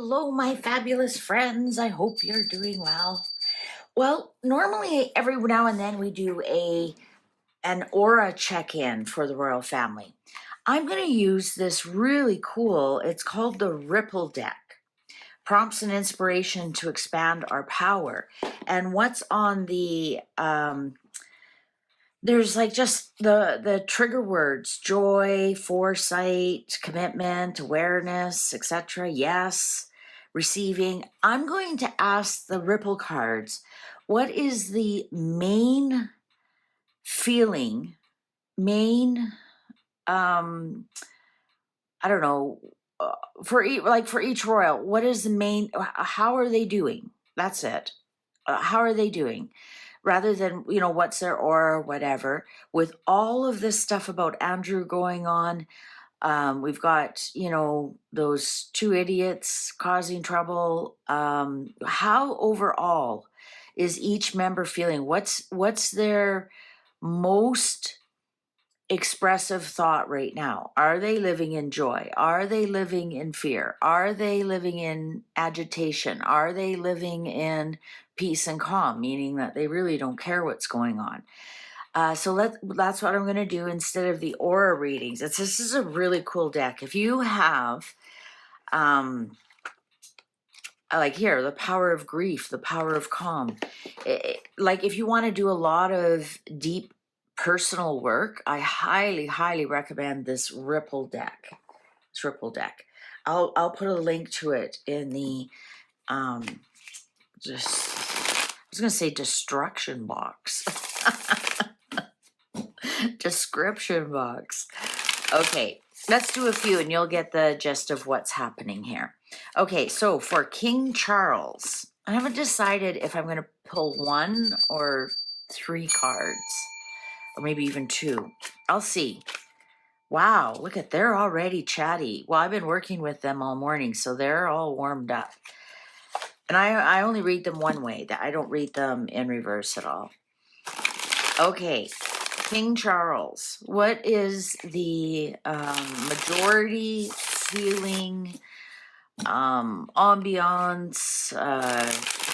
Hello, my fabulous friends. I hope you're doing well. Well, normally every now and then we do an aura check-in for the royal family. I'm going to use this really cool, it's called the Ripple deck. Prompts and inspiration to expand our power. And what's on the there's like just the trigger words: joy, foresight, commitment, awareness, etc. Yes, receiving. I'm going to ask the Ripple cards, what is the main feeling, main I don't know, for each royal, what is the main, how are they doing? That's it. How are they doing? Rather than, what's their aura or whatever. With all of this stuff about Andrew going on, we've got, those two idiots causing trouble. How overall is each member feeling? What's their most expressive thought right now? Are they living in joy? Are they living in fear? Are they living in agitation? Are they living in peace and calm, meaning that they really don't care what's going on? So that's what I'm going to do instead of the aura readings. This is a really cool deck. If you have, like here, the power of grief, the power of calm. Like if you want to do a lot of deep personal work, I highly, highly recommend this Ripple deck. I'll put a link to it in the just I was gonna say destruction box. Description box. Okay, let's do a few and you'll get the gist of what's happening here. Okay, so for King Charles, I haven't decided if I'm going to pull 1 or 3 cards, or maybe even 2. I'll see. Wow, look at, they're already chatty. Well, I've been working with them all morning, so they're all warmed up. And I only read them one way. I don't read them in reverse at all. Okay, King Charles, what is the majority feeling, ambiance?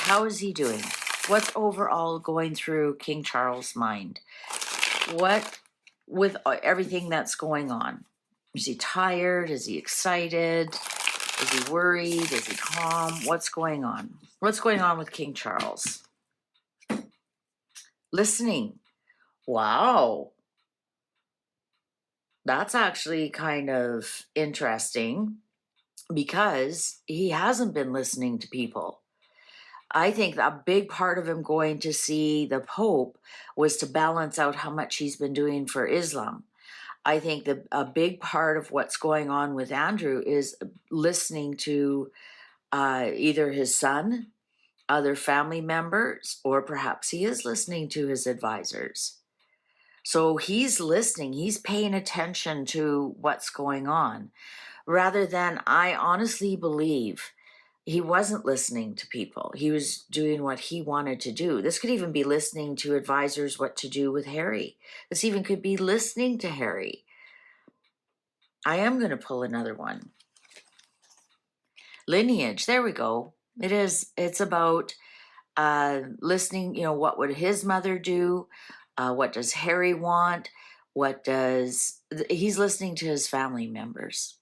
How is he doing? What's overall going through King Charles' mind? What, with everything that's going on? Is he tired? Is he excited? Is he worried? Is he calm? What's going on? What's going on with King Charles? Listening. Wow. That's actually kind of interesting because he hasn't been listening to people. I think a big part of him going to see the Pope was to balance out how much he's been doing for Islam. I think a big part of what's going on with Andrew is listening to either his son, other family members, or perhaps he is listening to his advisors. So he's listening, he's paying attention to what's going on, rather than, I honestly believe, he wasn't listening to people. He was doing what he wanted to do. This could even be listening to advisors what to do with Harry. This even could be listening to Harry. I am going to pull another one. Lineage, there we go. It's about listening, what would his mother do? What does Harry want? He's listening to his family members.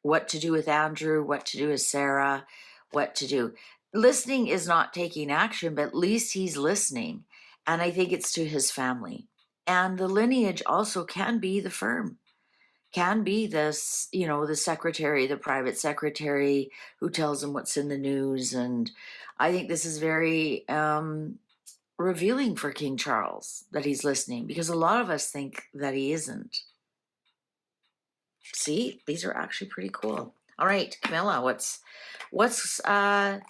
What to do with Andrew, what to do with Sarah, what to do. Listening is not taking action, but at least he's listening. And I think it's to his family. And the lineage also can be the firm, can be this, the secretary, the private secretary who tells him what's in the news. And I think this is very revealing for King Charles that he's listening, because a lot of us think that he isn't. See, these are actually pretty cool. All right, Camilla, what's the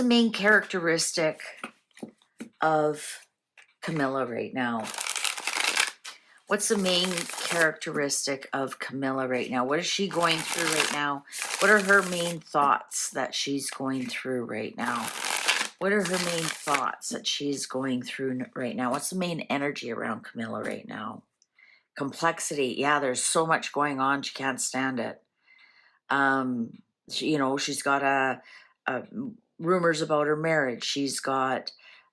main characteristic of Camilla right now? What's the main characteristic of Camilla right now? What is she going through right now? What are her main thoughts that she's going through right now? What are her main thoughts that she's going through right now? What's the main energy around Camilla right now? Complexity. Yeah, there's so much going on. She can't stand it. She, she's got a rumors about her marriage. She's got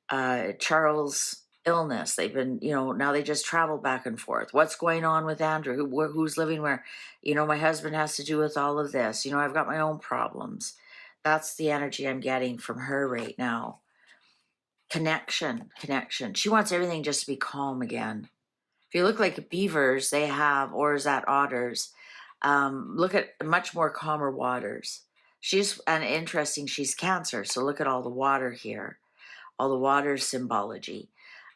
Charles' illness. They've been, now they just travel back and forth. What's going on with Andrew? Who's living where? My husband has to do with all of this. I've got my own problems. That's the energy I'm getting from her right now. Connection. She wants everything just to be calm again. If you look like beavers, they have, or is that otters? Look at much more calmer waters. She's Cancer, so look at all the water here, all the water symbology.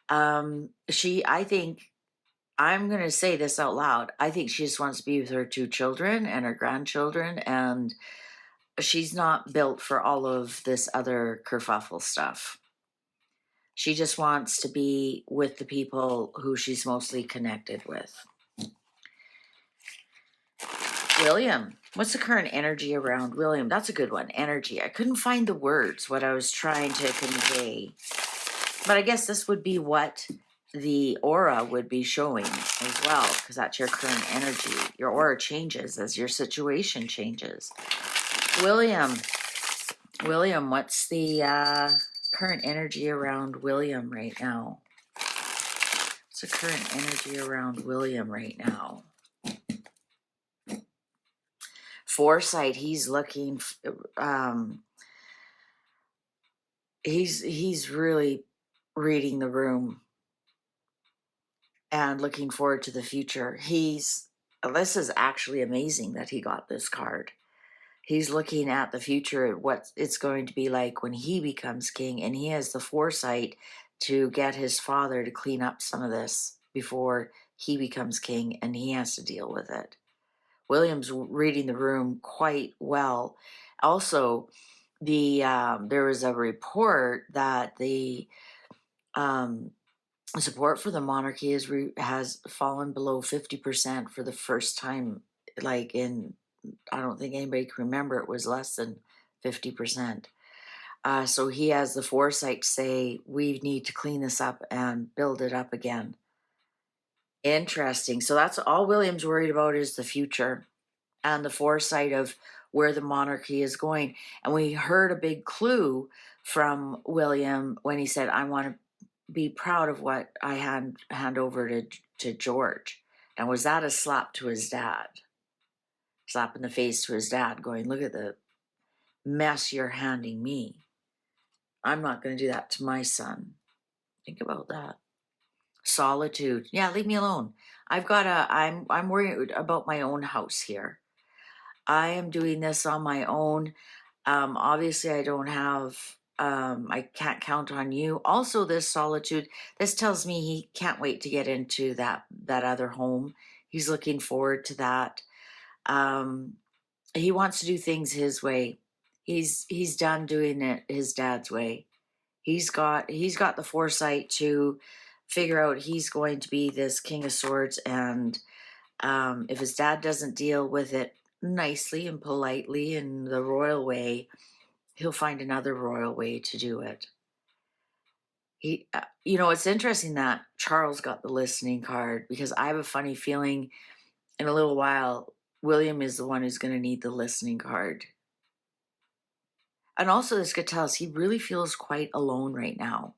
I think, I'm going to say this out loud, I think she just wants to be with her 2 children and her grandchildren, and she's not built for all of this other kerfuffle stuff. She just wants to be with the people who she's mostly connected with. William, what's the current energy around William? That's a good one, energy. I couldn't find the words, what I was trying to convey. But I guess this would be what the aura would be showing as well, because that's your current energy. Your aura changes as your situation changes. William, what's the current energy around William right now? What's the current energy around William right now? Foresight, he's looking, he's really reading the room and looking forward to the future. This is actually amazing that he got this card. He's looking at the future, at what it's going to be like when he becomes king, and he has the foresight to get his father to clean up some of this before he becomes king and he has to deal with it. William's reading the room quite well. Also, there was a report that the support for the monarchy has fallen below 50% for the first time. I don't think anybody can remember it was less than 50%. So he has the foresight to say, we need to clean this up and build it up again. Interesting. So that's all William's worried about, is the future and the foresight of where the monarchy is going. And we heard a big clue from William when he said, I want to be proud of what I hand over to George. And was that a slap to his dad? Slap in the face to his dad, going, look at the mess you're handing me. I'm not going to do that to my son. Think about that. Solitude. Yeah, leave me alone. I'm worried about my own house here. I am doing this on my own. Obviously I don't have, I can't count on you. Also, this solitude, this tells me he can't wait to get into that other home. He's looking forward to that. He wants to do things his way. He's done doing it his dad's way. He's got the foresight to figure out he's going to be this King of Swords, and if his dad doesn't deal with it nicely and politely in the royal way, he'll find another royal way to do it. It's interesting that Charles got the listening card, because I have a funny feeling in a little while William is the one who's going to need the listening card. And also, this could tell us he really feels quite alone right now.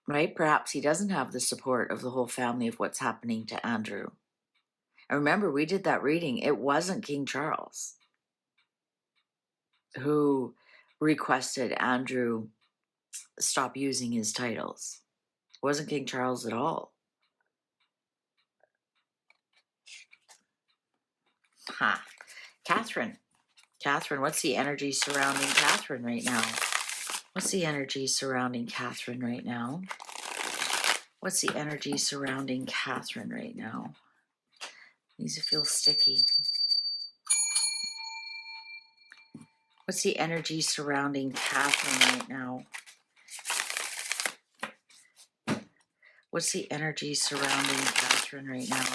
Right? Perhaps he doesn't have the support of the whole family of what's happening to Andrew. And remember, we did that reading. It wasn't King Charles who requested Andrew stop using his titles. It wasn't King Charles at all. Catherine, what's the energy surrounding Catherine right now? What's the energy surrounding Catherine right now? What's the energy surrounding Catherine right now? These feel sticky. What's the energy surrounding Catherine right now? What's the energy surrounding Catherine right now?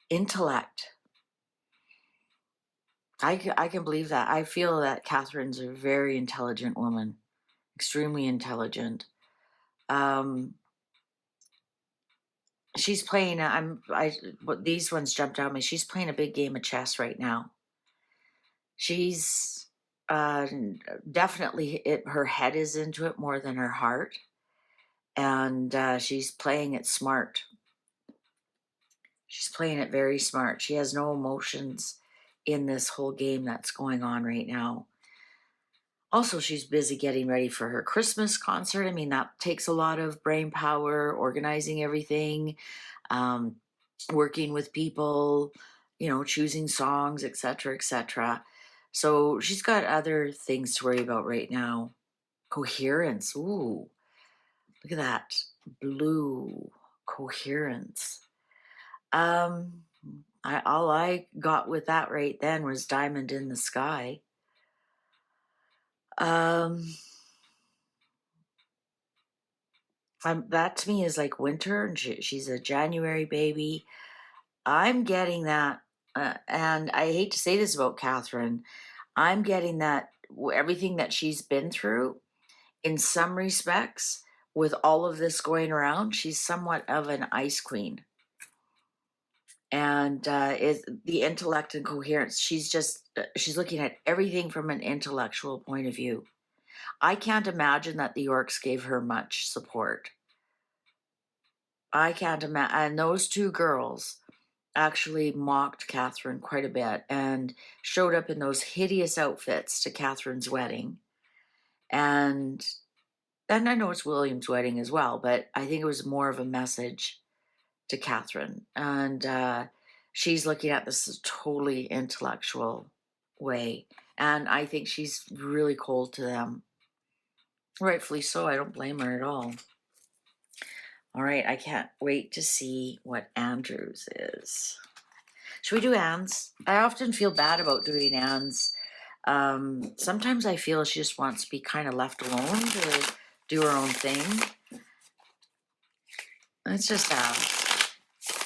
Intellect. I can believe that. I feel that Catherine's a very intelligent woman, extremely intelligent. She's playing, these ones jumped out at me. She's playing a big game of chess right now. She's definitely, her head is into it more than her heart. And she's playing it smart. She's playing it very smart. She has no emotions in this whole game that's going on right now. Also, she's busy getting ready for her Christmas concert. I mean, that takes a lot of brain power, organizing everything, working with people, choosing songs, etc., etc. So she's got other things to worry about right now. Coherence. Ooh, look at that. Blue coherence. All I got with that right then was diamond in the sky. That to me is like winter, and she's a January baby. I'm getting that, and I hate to say this about Catherine, I'm getting that everything that she's been through, in some respects, with all of this going around, she's somewhat of an ice queen. And is the intellect and coherence. She's looking at everything from an intellectual point of view. I can't imagine that the Yorks gave her much support. I can't imagine. And those two girls actually mocked Catherine quite a bit and showed up in those hideous outfits to Catherine's wedding. And I know it's William's wedding as well, but I think it was more of a message to Catherine. And she's looking at this totally intellectual way. And I think she's really cold to them. Rightfully so. I don't blame her at all. All right. I can't wait to see what Andrew's is. Should we do Anne's? I often feel bad about doing Anne's. Sometimes I feel she just wants to be kind of left alone to do her own thing. Let's just ask.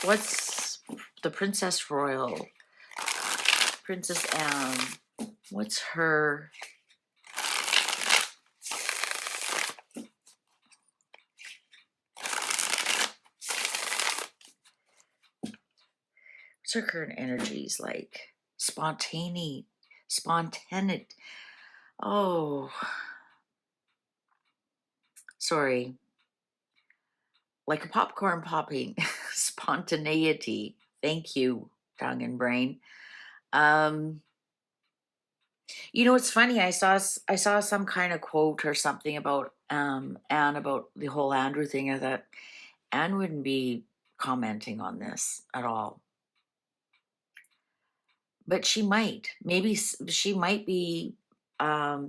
What's the Princess Royal? Princess Anne. What's her... What's her current energies like? Spontaneity. Oh. Sorry. Like a popcorn popping. Spontaneity. Thank you, tongue and brain. It's funny. I saw some kind of quote or something about Anne, about the whole Andrew thing. I thought Anne wouldn't be commenting on this at all, but she might. Maybe she might be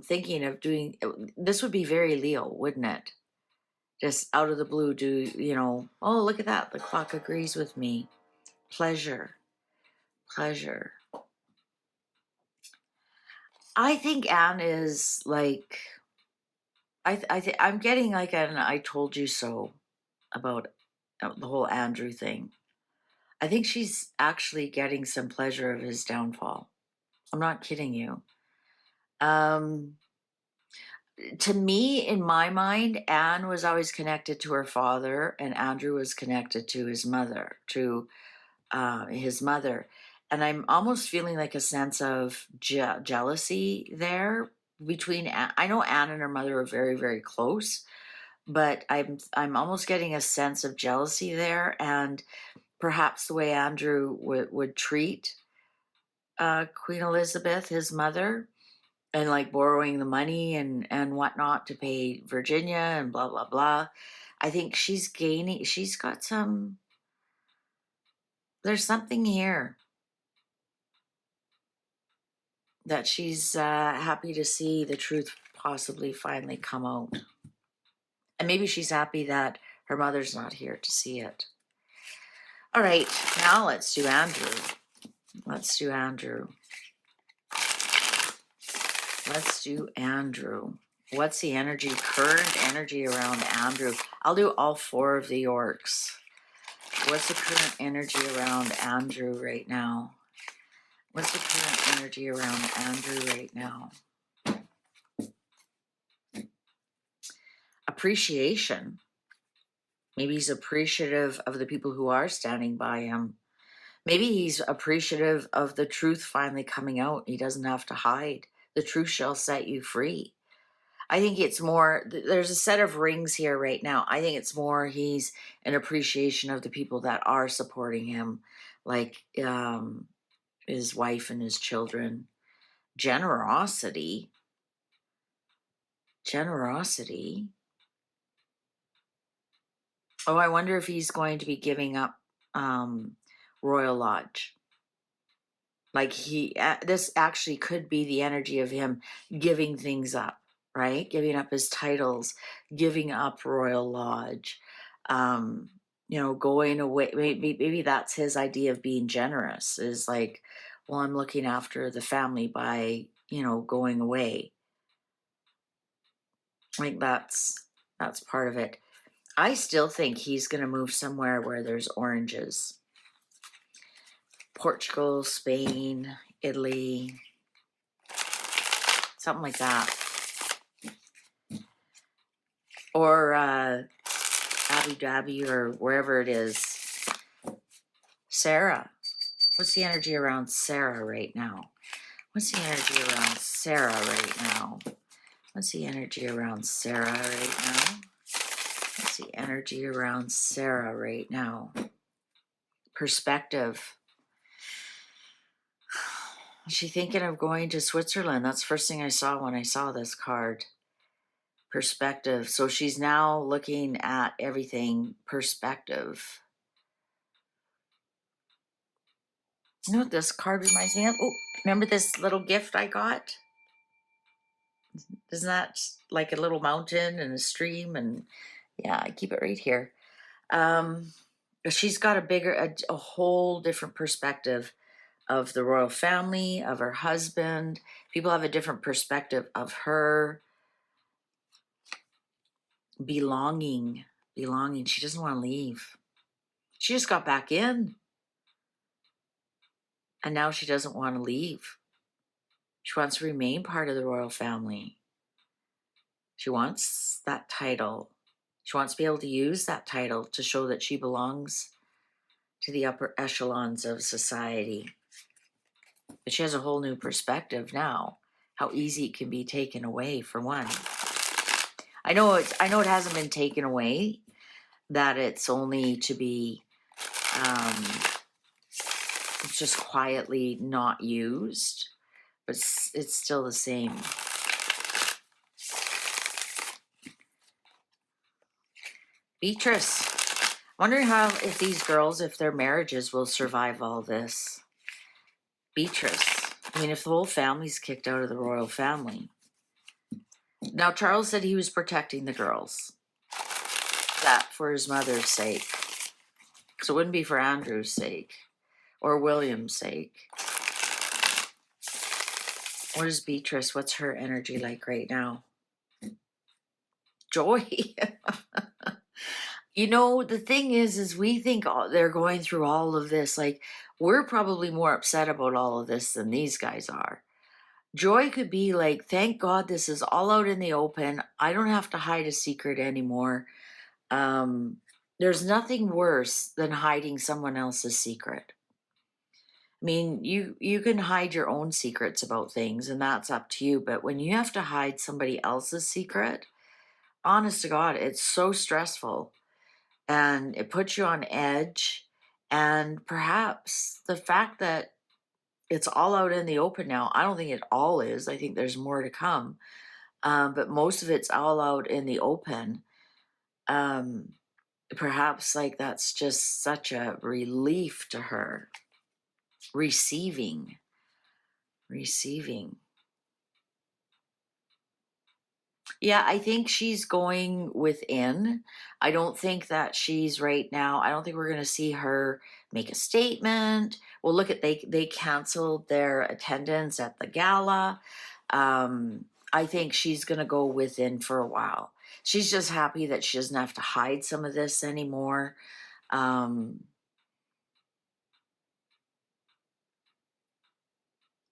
thinking of doing. This would be very Leo, wouldn't it? Just out of the blue, oh, look at that. The clock agrees with me. Pleasure. I think Anne is like, I'm getting like an I told you so about the whole Andrew thing. I think she's actually getting some pleasure of his downfall. I'm not kidding you. To me, in my mind, Anne was always connected to her father, and Andrew was connected to his mother, And I'm almost feeling like a sense of jealousy there between Anne. I know Anne and her mother are very, very close, but I'm almost getting a sense of jealousy there, and perhaps the way Andrew would treat Queen Elizabeth, his mother, and like borrowing the money and whatnot to pay Virginia and blah blah blah. I think she's got some. There's something here that she's happy to see the truth possibly finally come out. And maybe she's happy that her mother's not here to see it. All right, now let's do Andrew. Let's do Andrew. What's the current energy around Andrew? I'll do all four of the Yorks. What's the current energy around Andrew right now? What's the current energy around Andrew right now? Appreciation. Maybe he's appreciative of the people who are standing by him. Maybe he's appreciative of the truth finally coming out. He doesn't have to hide. The truth shall set you free. I think it's more, there's a set of rings here right now. I think it's more he's an appreciation of the people that are supporting him, like his wife and his children. Generosity. Generosity. Oh, I wonder if he's going to be giving up Royal Lodge. Like this actually could be the energy of him giving things up, right? Giving up his titles, giving up Royal Lodge, going away. Maybe that's his idea of being generous, is like, well, I'm looking after the family by, going away. Like that's part of it. I still think he's going to move somewhere where there's oranges. Portugal, Spain, Italy, something like that. Or Abu Dhabi or wherever it is. Sarah. What's the energy around Sarah right now? What's the energy around Sarah right now? What's the energy around Sarah right now? What's the energy around Sarah right now? Perspective. Is she thinking of going to Switzerland? That's the first thing I saw when I saw this card. Perspective. So she's now looking at everything perspective. You know what this card reminds me of? Oh, remember this little gift I got? Isn't that like a little mountain and a stream? And yeah, I keep it right here. She's got a whole different perspective of the royal family, of her husband. People have a different perspective of her. Belonging. She doesn't want to leave. She just got back in. And now she doesn't want to leave. She wants to remain part of the royal family. She wants that title. She wants to be able to use that title to show that she belongs to the upper echelons of society. But she has a whole new perspective now, how easy it can be taken away, for one. I know it hasn't been taken away, that it's only to be it's just quietly not used, but it's still the same. Beatrice. Wondering if these girls, if their marriages will survive all this. Beatrice. I mean, if the whole family's kicked out of the royal family. Now, Charles said he was protecting the girls. That for his mother's sake. So it wouldn't be for Andrew's sake. Or William's sake. What is Beatrice? What's her energy like right now? Joy. The thing is we think they're going through all of this. Like, we're probably more upset about all of this than these guys are. Joy could be like, thank God this is all out in the open. I don't have to hide a secret anymore. There's nothing worse than hiding someone else's secret. I mean, you can hide your own secrets about things, and that's up to you. But when you have to hide somebody else's secret, honest to God, it's so stressful. And it puts you on edge. And perhaps the fact that it's all out in the open now, I don't think it all is. I think there's more to come. But most of it's all out in the open. Perhaps like that's just such a relief to her. Receiving. Yeah, I think she's going within. I don't think that she's right now. I don't think we're going to see her make a statement. Well, look at they canceled their attendance at the gala. I think she's going to go within for a while. She's just happy that she doesn't have to hide some of this anymore.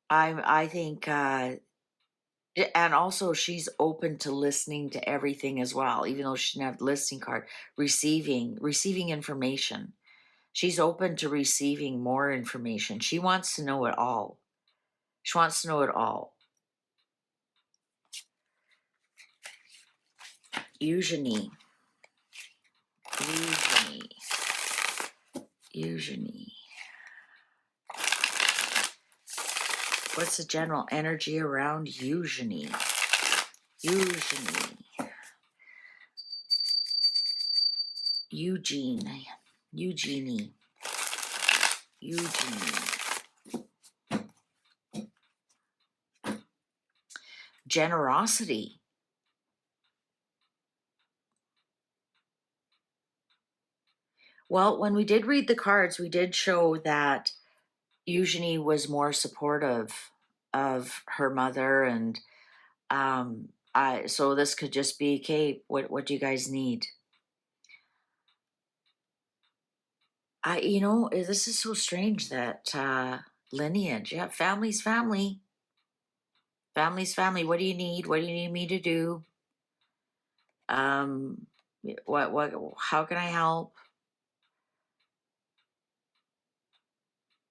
I think And also she's open to listening to everything as well, even though she didn't have the listing card, receiving information. She's open to receiving more information. She wants to know it all. She wants to know it all. Eugenie. What's the general energy around Eugenie? Eugenie. Generosity. Well, when we did read the cards, we did show that Eugenie was more supportive of her mother, and so this could just be, okay, what do you guys need? This is so strange that lineage, yeah, family's family. Family's family. What do you need? What do you need me to do? How can I help?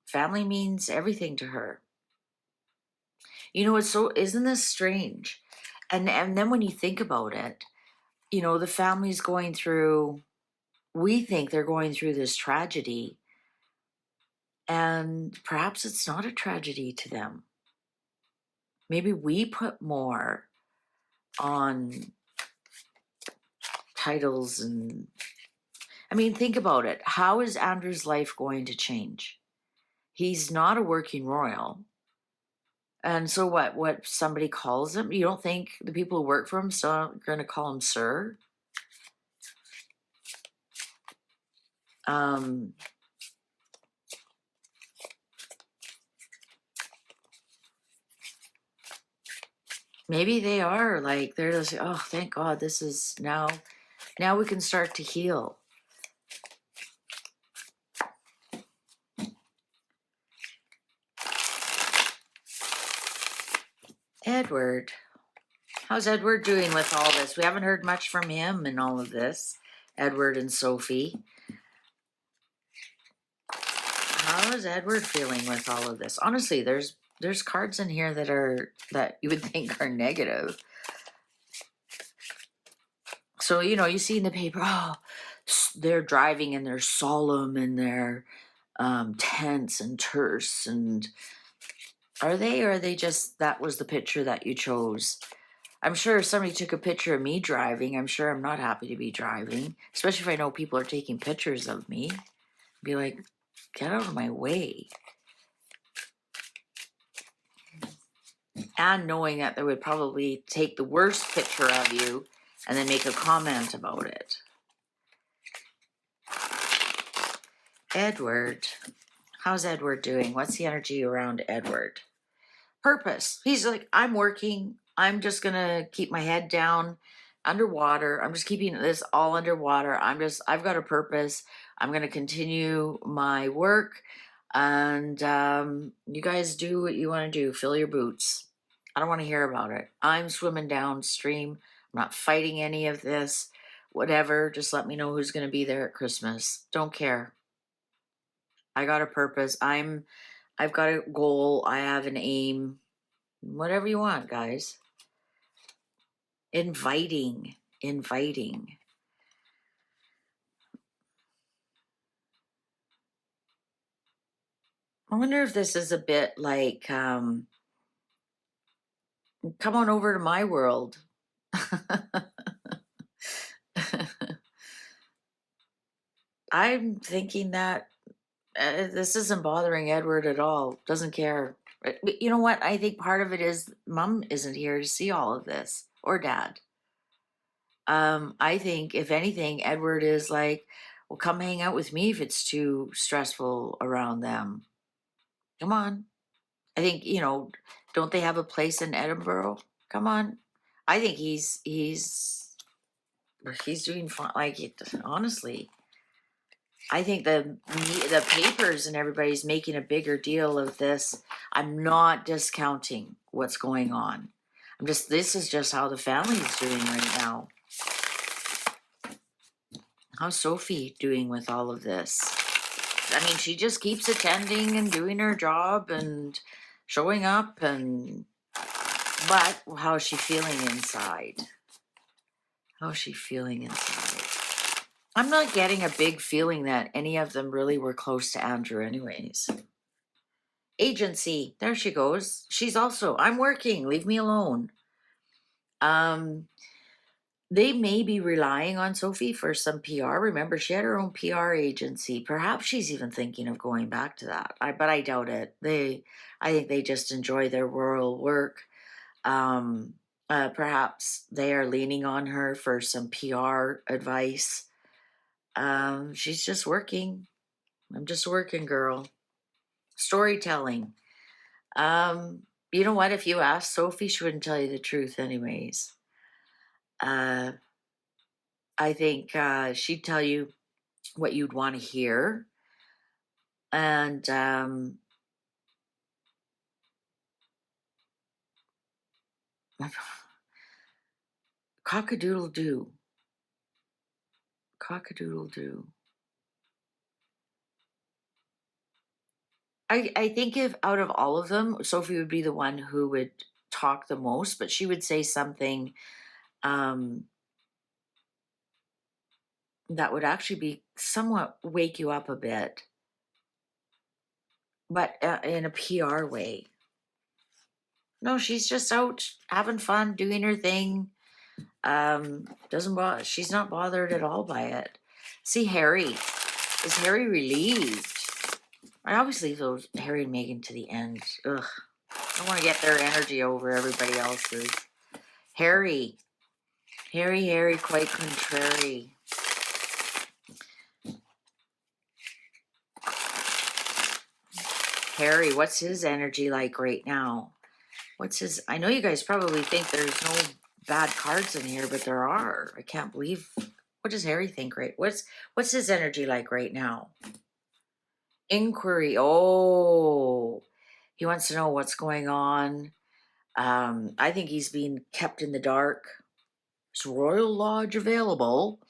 Family means everything to her. Isn't this strange? And then when you think about it, the family's going through, we think they're going through this tragedy, and perhaps it's not a tragedy to them. Maybe we put more on titles and, think about it. How is Andrew's life going to change? He's not a working royal. And so what somebody calls him, you don't think the people who work for him still are going to call him sir? Maybe they are, like, they're just, oh, thank God, this is now we can start to heal. Edward. How's Edward doing with all this? We haven't heard much from him in all of this. Edward and Sophie. How is Edward feeling with all of this? Honestly, there's cards in here that you would think are negative. So, you see in the paper, oh, they're driving and they're solemn and they're tense and terse. And are they, or are they just, that was the picture that you chose? I'm sure if somebody took a picture of me driving, I'm sure I'm not happy to be driving, especially if I know people are taking pictures of me. Be like, get out of my way. And knowing that they would probably take the worst picture of you and then make a comment about it. Edward. How's Edward doing? What's the energy around Edward? Purpose. He's like, I'm working. I'm just going to keep my head down underwater. I'm just keeping this all underwater. I've got a purpose. I'm going to continue my work. And you guys do what you want to do. Fill your boots. I don't want to hear about it. I'm swimming downstream. I'm not fighting any of this. Whatever. Just let me know who's going to be there at Christmas. Don't care. I got a purpose. I've got a goal. I have an aim. Whatever you want, guys. Inviting. I wonder if this is a bit like, come on over to my world. I'm thinking that this isn't bothering Edward at all. Doesn't care. But you know what? I think part of it is Mom isn't here to see all of this, or Dad. I think, if anything, Edward is like, well, come hang out with me if it's too stressful around them. Come on. I think, don't they have a place in Edinburgh? Come on. I think he's doing fine. Like, honestly, I think the papers and everybody's making a bigger deal of this. I'm not discounting what's going on. This is just how the family is doing right now. How's Sophie doing with all of this? I mean, she just keeps attending and doing her job and showing up, but how's she feeling inside? How's she feeling inside? I'm not getting a big feeling that any of them really were close to Andrew anyways. Agency, there she goes. She's also, I'm working, leave me alone. They may be relying on Sophie for some PR. Remember, she had her own PR agency. Perhaps she's even thinking of going back to that. But I doubt it. I think they just enjoy their rural work. Perhaps they are leaning on her for some PR advice. She's just working. I'm just working, girl. Storytelling. You know what? If you ask Sophie, she wouldn't tell you the truth anyways. I think she'd tell you what you'd want to hear. And cock-a-doodle-doo. Cock-a-doodle-doo. I think if out of all of them, Sophie would be the one who would talk the most, but she would say something that would actually be somewhat wake you up a bit, but in a PR way. No, she's just out having fun, doing her thing. She's not bothered at all by it. See, Harry. Is Harry relieved? I always leave those Harry and Meghan to the end. Ugh. I want to get their energy over everybody else's. Harry, quite contrary. Harry, what's his energy like right now? I know you guys probably think there's no bad cards in here, but there are. I can't believe. What does Harry think, right? What's his energy like right now? Inquiry. Oh, he wants to know what's going on. I think he's being kept in the dark. Is Royal Lodge available?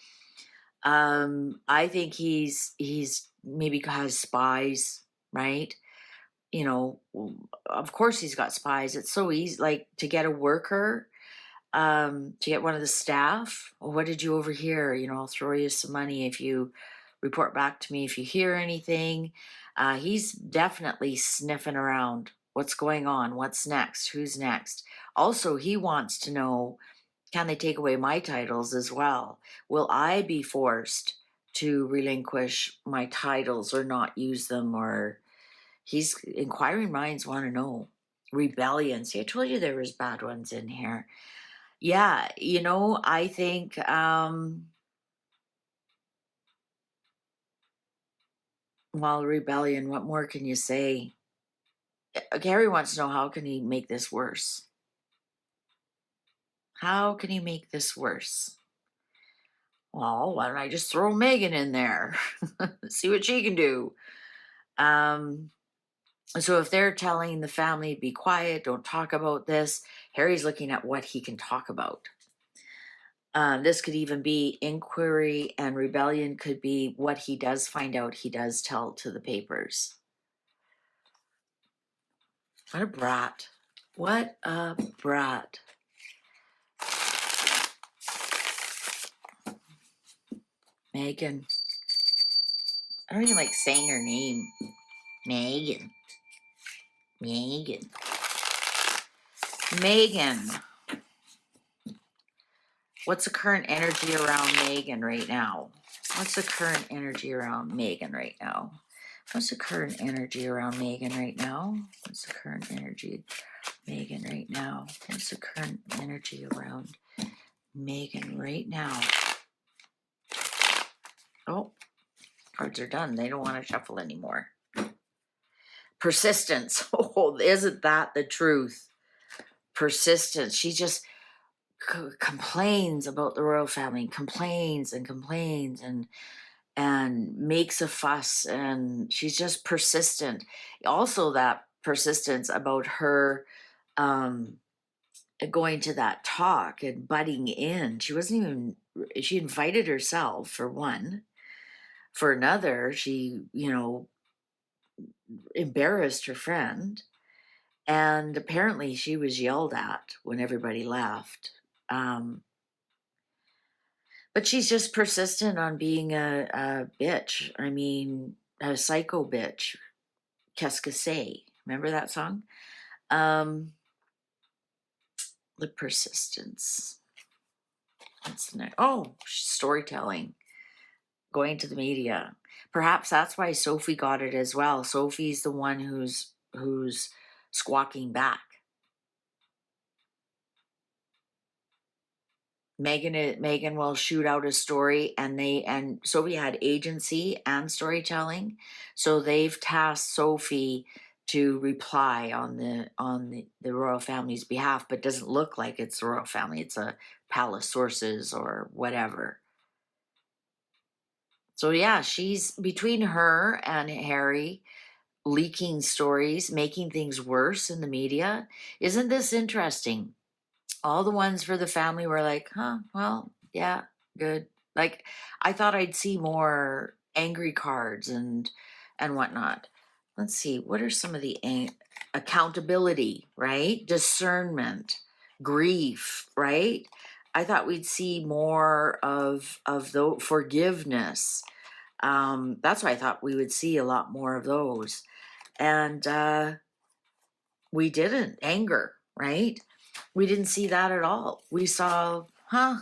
I think he's maybe has spies, right? You know, of course he's got spies. It's so easy, like to get a worker, to get one of the staff. Well, what did you overhear? You know, I'll throw you some money if you report back to me if you hear anything. He's definitely sniffing around. What's going on? What's next? Who's next? Also, he wants to know, can they take away my titles as well? Will I be forced to relinquish my titles or not use them? Or he's inquiring minds want to know. Rebellion. See, I told you there was bad ones in here. Yeah, you know, I think well, rebellion, what more can you say? Gary wants to know, how can he make this worse? How can he make this worse? Well, why don't I just throw Meghan in there? See what she can do. So if they're telling the family, be quiet, don't talk about this, Harry's looking at what he can talk about. This could even be inquiry, and rebellion could be what he does find out, he does tell to the papers. What a brat. What a brat. Meghan. I don't even like saying her name. Meghan. Meghan. Meghan. What's the current energy around Meghan right now? What's the current energy around Meghan right now? What's the current energy around Meghan right now? What's the current energy Meghan right now? What's the current energy around Meghan right now? Oh, cards are done. They don't want to shuffle anymore. Persistence. Oh, isn't that the truth? Persistence. She just complains about the royal family, complains and makes a fuss, and she's just persistent. Also, that persistence about her going to that talk and butting in. She wasn't even, she invited herself for one. For another, she, embarrassed her friend. And apparently she was yelled at when everybody left. But she's just persistent on being a bitch. I mean, a psycho bitch. Qu'est-ce que c'est? Remember that song? The persistence. What's the next? Oh, storytelling. Going to the media. Perhaps that's why Sophie got it as well. Sophie's the one who's squawking back. Meghan will shoot out a story, and Sophie had agency and storytelling, so they've tasked Sophie to reply on the royal family's behalf, but doesn't look like it's the royal family. It's a palace sources or whatever. So yeah, she's between her and Harry leaking stories, making things worse in the media. Isn't this interesting? All the ones for the family were like, huh, well, yeah, good. Like, I thought I'd see more angry cards and whatnot. Let's see, what are some of the accountability, right? Discernment, grief, right? I thought we'd see more of the forgiveness. That's why I thought we would see a lot more of those. And we didn't. Anger, right? We didn't see that at all. We saw, huh,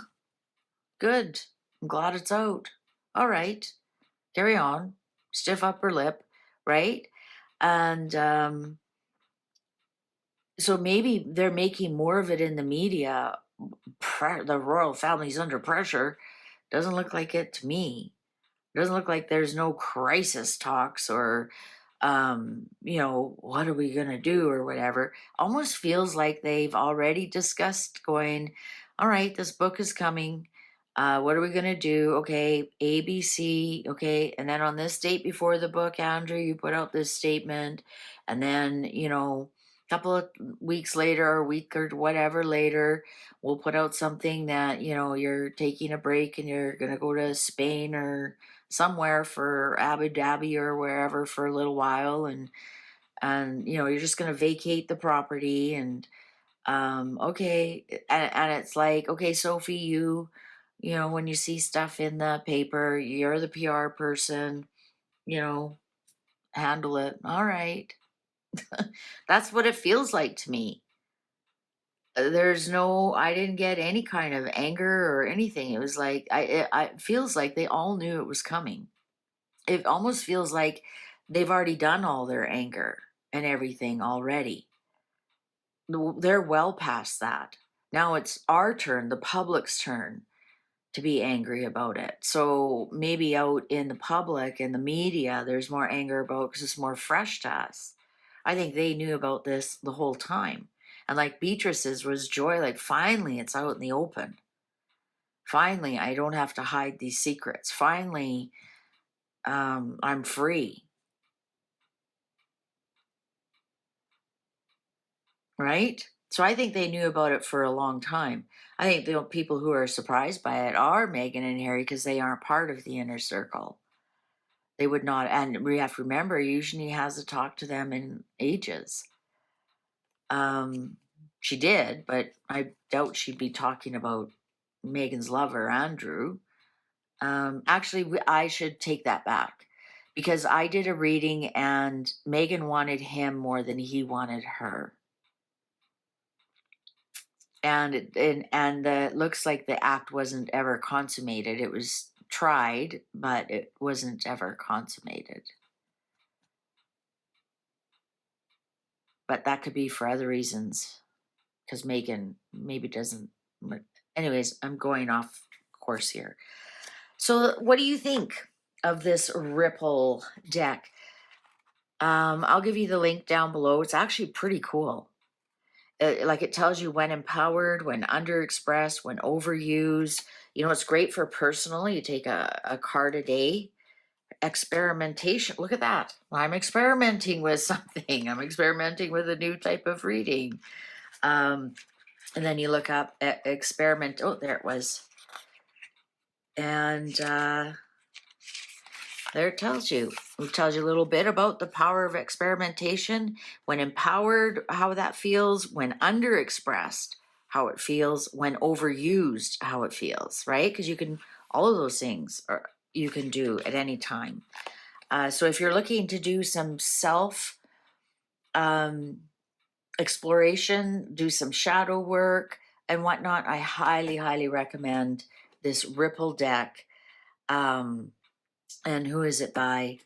good. I'm glad it's out. All right, carry on. Stiff upper lip, right? And so maybe they're making more of it in the media. The royal family's under pressure. Doesn't look like it to me. Doesn't look like there's no crisis talks or what are we gonna do or whatever. Almost feels like they've already discussed going, all right, this book is coming. What are we gonna do? Okay, ABC, okay, and then on this date before the book, Andrew, you put out this statement, and then, a couple of weeks later or a week or whatever later, we'll put out something that, you're taking a break and you're gonna go to Spain or somewhere for Abu Dhabi or wherever for a little while, and you're just going to vacate the property, and okay, and it's like, okay, Sophie, when you see stuff in the paper, you're the PR person, handle it. All right. That's what it feels like to me. I didn't get any kind of anger or anything. It was like it feels like they all knew it was coming. It almost feels like they've already done all their anger and everything already. They're well past that. Now it's our turn, the public's turn, to be angry about it. So maybe out in the public and the media, there's more anger about because it's more fresh to us. I think they knew about this the whole time. And like Beatrice's was joy, like finally it's out in the open. Finally, I don't have to hide these secrets. Finally, I'm free. Right? So I think they knew about it for a long time. I think the people who are surprised by it are Meghan and Harry because they aren't part of the inner circle. They would not, and we have to remember, Eugenie hasn't talked to them in ages. She did, but I doubt she'd be talking about Meghan's lover, Andrew. Actually, I should take that back because I did a reading and Meghan wanted him more than he wanted her. And it looks like the act wasn't ever consummated. It was tried, but it wasn't ever consummated. But that could be for other reasons, because Meghan maybe doesn't. Anyways, I'm going off course here. So, what do you think of this Ripple deck? I'll give you the link down below. It's actually pretty cool. Like it tells you when empowered, when underexpressed, when overused. It's great for personal. You take a card a day. Experimentation. Look at that. I'm experimenting with something. I'm experimenting with a new type of reading. And then you look up experiment. Oh, there it was. And there it tells you. It tells you a little bit about the power of experimentation. When empowered, how that feels. When underexpressed, how it feels. When overused, how it feels, right? Because you can, all of those things are, you can do at any time. So if you're looking to do some self exploration, do some shadow work and whatnot, I highly, highly recommend this Ripple deck. And who is it by?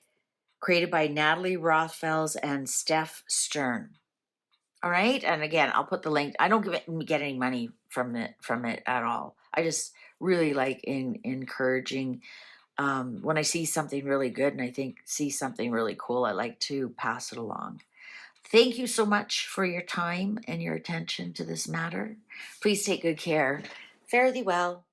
Created by Natalie Rothfels and Steph Stern. All right. And again, I'll put the link. I don't get any money from it at all. I just really like encouraging. When I see something really good and I see something really cool, I like to pass it along. Thank you so much for your time and your attention to this matter. Please take good care. Fare thee well.